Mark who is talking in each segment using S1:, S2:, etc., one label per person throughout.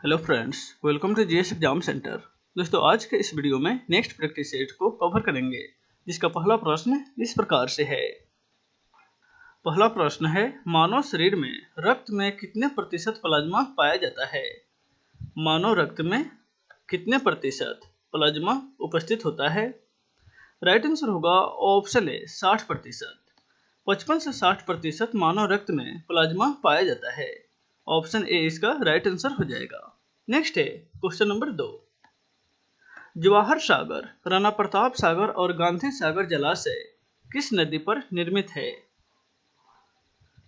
S1: Hello friends, welcome to GS exam centre. दोस्तों, आज के इस वीडियो में नेक्स्ट प्रैक्टिस सेट को कवर करेंगे, जिसका पहला प्रश्न इस प्रकार से है। पहला प्रश्न है, मानव शरीर में रक्त में कितने प्रतिशत प्लाज्मा पाया जाता है। मानव रक्त में कितने प्रतिशत प्लाज्मा उपस्थित होता है। राइट आंसर होगा ऑप्शन ए 60%। 55 से 60% मानव रक्त में प्लाज्मा पाया जाता है। ऑप्शन ए इसका राइट आंसर हो जाएगा। नेक्स्ट है क्वेश्चन नंबर 2। जवाहर सागर, राणा प्रताप सागर और गांधी सागर जलाशय किस नदी पर निर्मित है।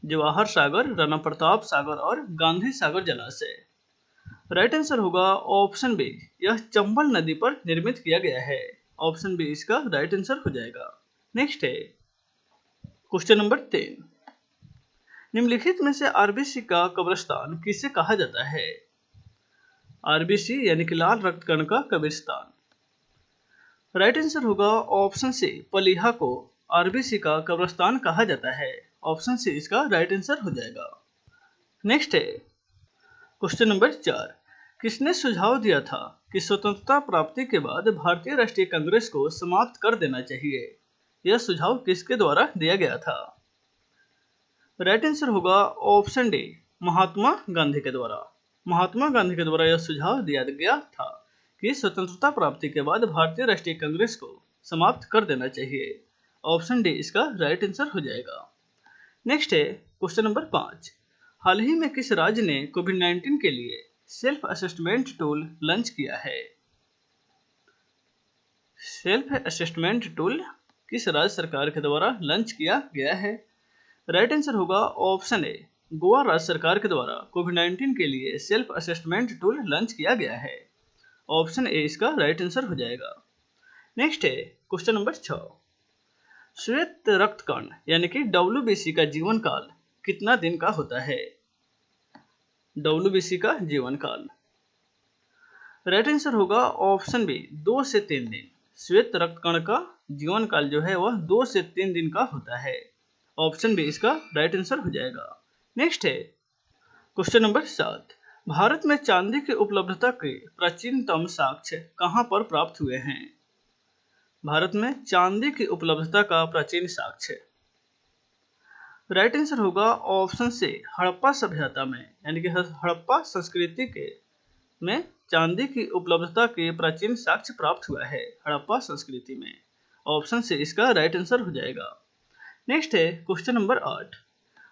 S1: जवाहर सागर, राणा प्रताप सागर और गांधी सागर जलाशय। राइट आंसर होगा ऑप्शन बी, यह चंबल नदी पर निर्मित किया गया है। ऑप्शन बी इसका राइट आंसर हो जाएगा। नेक्स्ट है क्वेश्चन नंबर 3। निम्नलिखित में से आरबीसी का कब्रिस्तान किसे कहा जाता है। आरबीसी यानी कि लाल रक्त कण का कब्रिस्तान। राइट आंसर होगा ऑप्शन सी, पलीहा को आरबीसी का कब्रिस्तान कहा जाता है। ऑप्शन सी इसका राइट आंसर हो जाएगा। नेक्स्ट है क्वेश्चन नंबर 4। किसने सुझाव दिया था कि स्वतंत्रता प्राप्ति के बाद भारतीय राष्ट्रीय कांग्रेस को समाप्त कर देना चाहिए। यह सुझाव किसके द्वारा दिया गया था। राइट आंसर होगा ऑप्शन डी, महात्मा गांधी के द्वारा। महात्मा गांधी के द्वारा यह सुझाव दिया गया था कि स्वतंत्रता प्राप्ति के बाद भारतीय राष्ट्रीय कांग्रेस को समाप्त कर देना चाहिए। ऑप्शन डी इसका राइट आंसर हो जाएगा। नेक्स्ट है क्वेश्चन नंबर 5। हाल ही में किस राज्य ने कोविड-19 के लिए सेल्फ असेसमेंट टूल लॉन्च किया है। सेल्फ असेसमेंट टूल किस राज्य सरकार के द्वारा लॉन्च किया गया है। राइट आंसर होगा ऑप्शन ए, गोवा राज्य सरकार के द्वारा कोविड-19 के लिए सेल्फ असेसमेंट टूल लॉन्च किया गया है। ऑप्शन ए इसका राइट आंसर हो जाएगा। नेक्स्ट है क्वेश्चन नंबर 6। श्वेत रक्त कण यानी कि डब्ल्यूबीसी का जीवन काल कितना दिन का होता है। डब्ल्यूबीसी का जीवन काल। राइट आंसर होगा ऑप्शन बी, 2 से 3 दिन। श्वेत रक्त कण का जीवन काल जो है वह 2 से 3 दिन का होता है। ऑप्शन बी इसका राइट आंसर हो जाएगा। नेक्स्ट है क्वेश्चन नंबर 7। भारत में चांदी की उपलब्धता के प्राचीनतम साक्ष्य कहां पर प्राप्त हुए हैं। भारत में चांदी की उपलब्धता का प्राचीन साक्ष्य। राइट आंसर होगा ऑप्शन सी, हड़प्पा सभ्यता में यानी कि हड़प्पा संस्कृति के में चांदी की उपलब्धता के प्राचीन साक्ष्य प्राप्त हुआ है हड़प्पा संस्कृति में। ऑप्शन सी इसका राइट आंसर हो जाएगा। नेक्स्ट है क्वेश्चन नंबर 8।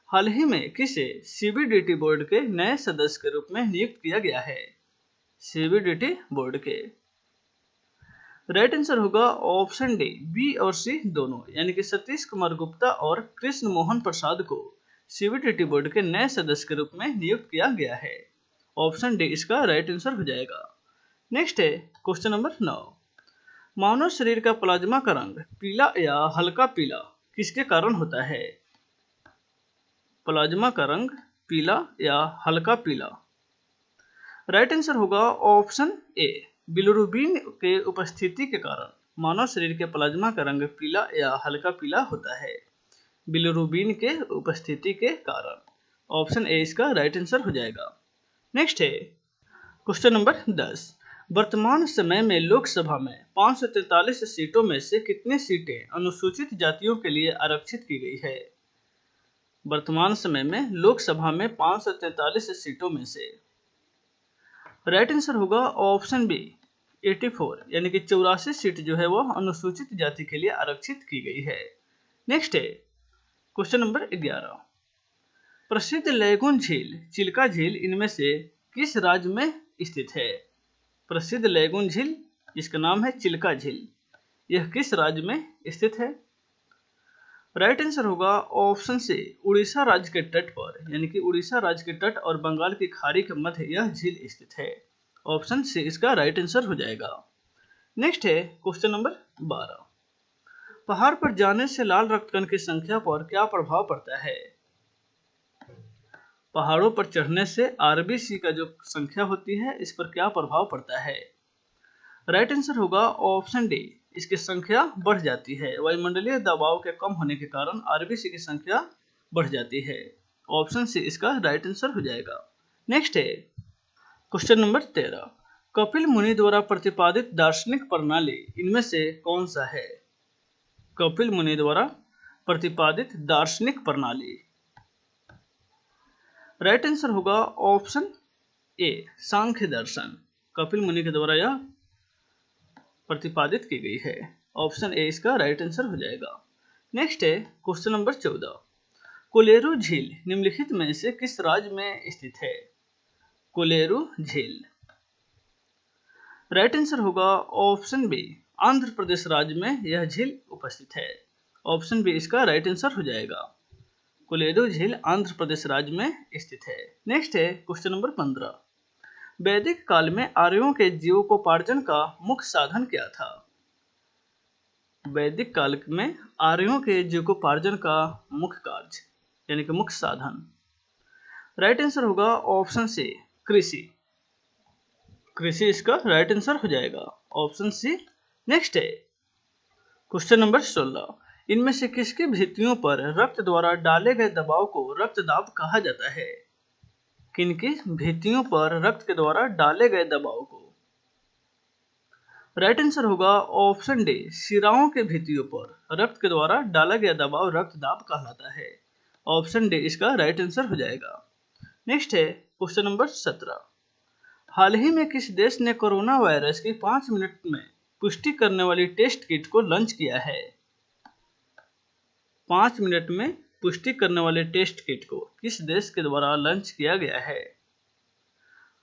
S1: हाल ही में किसे सीबीडीटी बोर्ड के नए सदस्य के रूप में नियुक्त किया गया है। सीबीडीटी बोर्ड के। राइट आंसर होगा ऑप्शन डी, बी और सी दोनों, यानी कि सतीश कुमार गुप्ता और कृष्ण मोहन प्रसाद को सीबीडीटी बोर्ड के नए सदस्य के रूप में नियुक्त किया गया है। ऑप्शन डी इसका राइट आंसर हो जाएगा। नेक्स्ट है क्वेश्चन नंबर 9। मानव शरीर का प्लाज्मा का रंग पीला या हल्का पीला किसके कारण होता है। प्लाज्मा का रंग पीला या हल्का पीला। राइट आंसर होगा ऑप्शन ए, बिलिरुबिन के उपस्थिति के कारण मानव शरीर के प्लाज्मा का रंग पीला या हल्का पीला होता है। बिलिरुबिन के उपस्थिति के कारण। ऑप्शन ए इसका राइट आंसर हो जाएगा। नेक्स्ट है क्वेश्चन नंबर 10। वर्तमान समय में लोकसभा में 543 सीटों में से कितनी सीटें अनुसूचित जातियों के लिए आरक्षित की गई है। वर्तमान समय में लोकसभा में 543 सीटों में से। राइट आंसर होगा ऑप्शन बी, 84 यानी कि 84 सीट जो है वह अनुसूचित जाति के लिए आरक्षित की गई है। नेक्स्ट है क्वेश्चन नंबर 11। प्रसिद्ध लैगून झील चिल्का झील इनमें से किस राज्य में स्थित है। प्रसिद्ध लैगून झील जिसका नाम है चिल्का झील, यह किस राज्य में स्थित है। राइट आंसर होगा ऑप्शन सी, उड़ीसा राज्य के तट पर, यानी कि उड़ीसा राज्य के तट और बंगाल की खाड़ी के मध्य यह झील स्थित है। ऑप्शन सी इसका राइट आंसर हो जाएगा। नेक्स्ट है क्वेश्चन नंबर 12। पहाड़ पर जाने से लाल रक्त कण की संख्या पर क्या प्रभाव पड़ता है। पहाड़ों पर चढ़ने से आरबीसी का जो संख्या होती है इस पर क्या प्रभाव पड़ता है। राइट आंसर होगा ऑप्शन डी, इसकी संख्या बढ़ जाती है। वायुमंडलीय दबाव के कम होने के कारण आरबीसी की संख्या बढ़ जाती है। ऑप्शन सी इसका राइट आंसर हो जाएगा। नेक्स्ट है क्वेश्चन नंबर 13, कपिल मुनि द्वारा प्रतिपादित दार्शनिक प्रणाली इनमें से कौन सा है? कपिल मुनि द्वारा प्रतिपादित दार्शनिक प्रणाली। राइट आंसर होगा ऑप्शन ए, सांख्य दर्शन। कपिल मुनि के द्वारा यह प्रतिपादित की गई है। ऑप्शन ए इसका राइट आंसर हो जाएगा। नेक्स्ट है क्वेश्चन नंबर 14, कोलेरू झील निम्नलिखित में से किस राज्य में स्थित है? कोलेरू झील। राइट आंसर होगा ऑप्शन बी, आंध्र प्रदेश राज्य में यह झील उपस्थित है। ऑप्शन बी इसका राइट आंसर हो जाएगा। कोलेरू झील आंध्र प्रदेश राज्य में स्थित है। नेक्स्ट है क्वेश्चन नंबर 15, वैदिक काल में आर्यों के जीविकोपार्जन का मुख्य साधन क्या था? वैदिक काल में आर्यों के जीविकोपार्जन का मुख्य कार्य यानी कि मुख्य साधन। राइट आंसर होगा ऑप्शन सी, कृषि। कृषि इसका राइट आंसर हो जाएगा, ऑप्शन सी। नेक्स्ट है क्वेश्चन नंबर 16, इनमें से किसकी भित्तियों पर रक्त द्वारा डाले गए दबाव को रक्तदाब कहा जाता है? किनकी भित्तियों पर रक्त के द्वारा डाले गए दबाव को? राइट आंसर होगा ऑप्शन डी, शिराओं के भित्तियों पर रक्त के द्वारा डाला गया दबाव रक्तदाब कहलाता है। ऑप्शन डी इसका राइट आंसर हो जाएगा। नेक्स्ट है क्वेश्चन नंबर 17, हाल ही में किस देश ने कोरोना वायरस की 5 मिनट में पुष्टि करने वाली टेस्ट किट को लॉन्च किया है? 5 मिनट में पुष्टि करने वाले टेस्ट किट को किस देश के द्वारा लॉन्च किया गया है?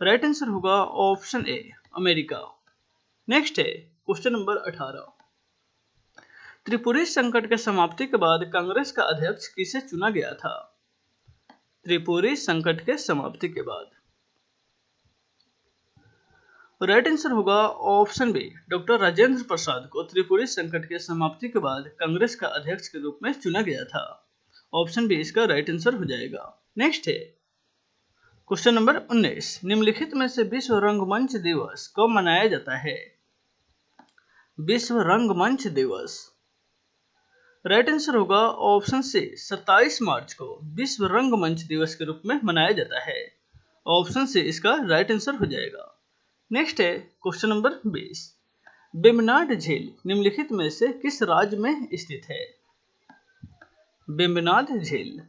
S1: राइट आंसर होगा ऑप्शन ए, अमेरिका। नेक्स्ट है क्वेश्चन नंबर 18, त्रिपुरी संकट के समाप्ति के बाद कांग्रेस का अध्यक्ष किसे चुना गया था? त्रिपुरी संकट के समाप्ति के बाद। राइट आंसर होगा option B, doctor Rajendra Prasad को त्रिपुरी संकट के समाप्ति के बाद कांग्रेस का अध्यक्ष के रूप में चुना गया था। ऑप्शन बी इसका राइट आंसर हो जाएगा। नेक्स्ट है क्वेश्चन नंबर 19, निम्नलिखित में से विश्व रंगमंच दिवस कब मनाया जाता है? विश्व रंगमंच दिवस। राइट आंसर होगा ऑप्शन सी, 27 मार्च को विश्व रंगमंच दिवस के रूप में मनाया जाता है। ऑप्शन सी इसका राइट आंसर हो जाएगा। नेक्स्ट है क्वेश्चन नंबर 20, वेम्बनाड झील निम्नलिखित में से किस राज्य में स्थित है? वेम्बनाड झील।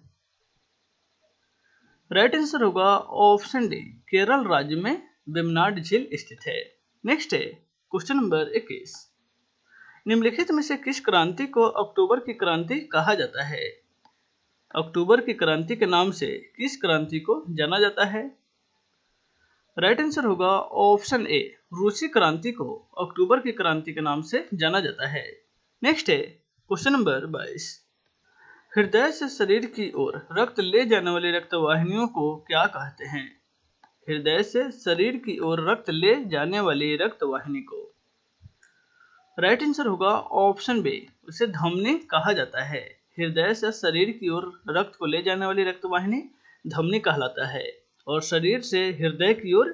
S1: राइट आंसर होगा ऑप्शन डी, केरल राज्य में वेम्बनाड झील स्थित है। नेक्स्ट है क्वेश्चन नंबर 21, निम्नलिखित में से किस क्रांति को अक्टूबर की क्रांति कहा जाता है? अक्टूबर की क्रांति के नाम से किस क्रांति को जाना जाता है? राइट आंसर होगा ऑप्शन ए, रूसी क्रांति को अक्टूबर की क्रांति के नाम से जाना जाता है। नेक्स्ट है क्वेश्चन नंबर 22, हृदय से शरीर की ओर रक्त ले जाने वाली रक्तवाहिनियों को क्या कहते हैं? हृदय से शरीर की ओर रक्त ले जाने वाली रक्तवाहिनी को। राइट आंसर होगा ऑप्शन बी, उसे धमनी कहा जाता है। हृदय से शरीर की ओर रक्त को ले जाने वाली रक्तवाहिनी धमनी कहलाता है और शरीर से हृदय की ओर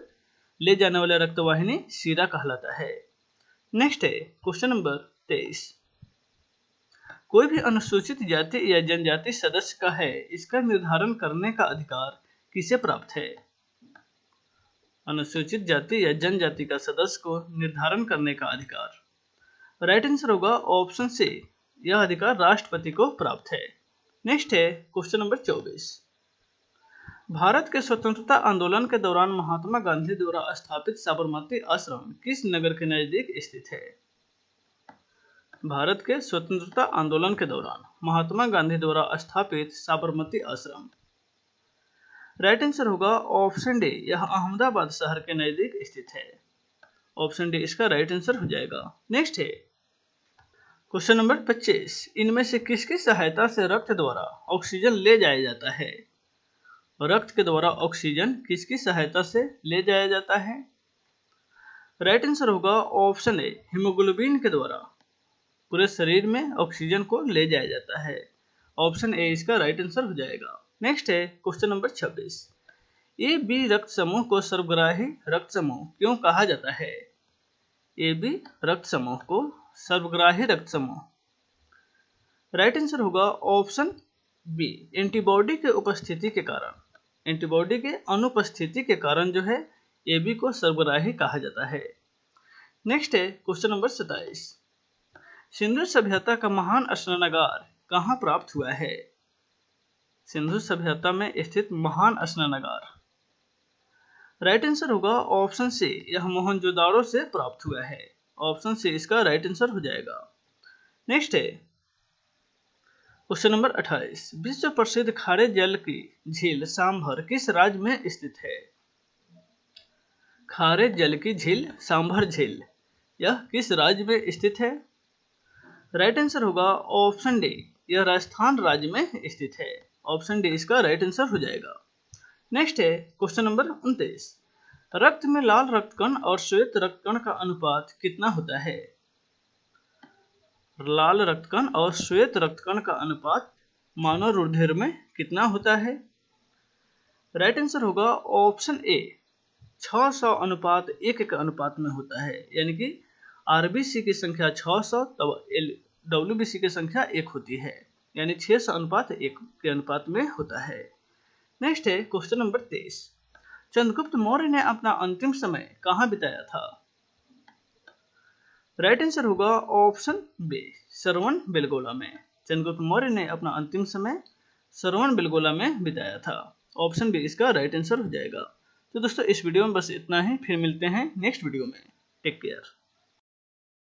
S1: ले जाने वाला रक्तवाहिनी शिरा कहलाता है। नेक्स्ट है क्वेश्चन नंबर 23, कोई भी अनुसूचित जाति या जनजाति सदस्य का है, इसका निर्धारण करने का अधिकार किसे प्राप्त है? अनुसूचित जाति या जनजाति का सदस्य को निर्धारण करने का अधिकार। राइट आंसर होगा ऑप्शन सी, यह अधिकार राष्ट्रपति को प्राप्त है। नेक्स्ट है क्वेश्चन नंबर 24, भारत के स्वतंत्रता आंदोलन के दौरान महात्मा गांधी द्वारा स्थापित साबरमती आश्रम किस नगर के नजदीक स्थित है? भारत के स्वतंत्रता आंदोलन के दौरान महात्मा गांधी द्वारा स्थापित साबरमती आश्रम। राइट आंसर होगा ऑप्शन डी, यह अहमदाबाद शहर के नजदीक स्थित है। ऑप्शन डी इसका राइट आंसर हो जाएगा। नेक्स्ट है क्वेश्चन नंबर 25, इनमें से किसकी सहायता से रक्त द्वारा ऑक्सीजन ले जाया जाता है? रक्त के द्वारा ऑक्सीजन किसकी सहायता से ले जाया जाता है? राइट आंसर होगा ऑप्शन ए, हीमोग्लोबिन के द्वारा पूरे शरीर में ऑक्सीजन को ले जाया जाता है। ऑप्शन ए इसका राइट आंसर हो जाएगा। नेक्स्ट है क्वेश्चन नंबर 26, ए बी रक्त समूह को सर्वग्राही रक्त समूह क्यों कहा जाता है? ए बी रक्त समूह को सर्वग्राही रक्त समूह। राइट आंसर होगा ऑप्शन बी, एंटीबॉडी के उपस्थिति के कारण, एंटीबॉडी के अनुपस्थिति के कारण जो है AB को सर्वग्राही कहा जाता है। नेक्स्ट है क्वेश्चन नंबर 27। सिंधु सभ्यता का महान स्नानागार कहाँ प्राप्त हुआ है? सिंधु सभ्यता में स्थित महान स्नानागार, राइट आंसर होगा ऑप्शन सी, यह मोहनजोदाड़ो से प्राप्त हुआ है। ऑप्शन सी इसका राइट आंसर हो जाएगा। नेक्स्ट है क्वेश्चन नंबर 28। विश्व प्रसिद्ध खारे जल की झील सांभर किस राज्य में स्थित है? खारे जल की झील सांभर झील, यह किस राज्य में स्थित है? राइट आंसर होगा ऑप्शन डी, यह राजस्थान राज्य में स्थित है। ऑप्शन डी इसका राइट आंसर हो जाएगा। नेक्स्ट है क्वेश्चन नंबर 29। रक्त में लाल रक्तकण और श्वेत रक्तकण का अनुपात कितना होता है? लाल रक्तकण और श्वेत रक्तकण का अनुपात मानव रुधिर में कितना होता है? राइट आंसर होगा ऑप्शन ए, 600:1 के अनुपात में होता है। यानी कि आरबीसी की संख्या 600 तब डब्ल्यूबीसी की संख्या 1 होती है, यानी 600:1 के अनुपात में होता है। नेक्स्ट है क्वेश्चन नंबर 23। चंद्रगुप्त मौर्य ने अपना अंतिम समय कहाँ बिताया था? राइट आंसर होगा ऑप्शन बी, श्रवणबेलगोला में। चंद्रगुप्त मौर्य ने अपना अंतिम समय श्रवणबेलगोला में बिताया था। ऑप्शन बी इसका राइट आंसर हो जाएगा। तो दोस्तों इस वीडियो में बस इतना ही, फिर मिलते हैं नेक्स्ट वीडियो में। Take care.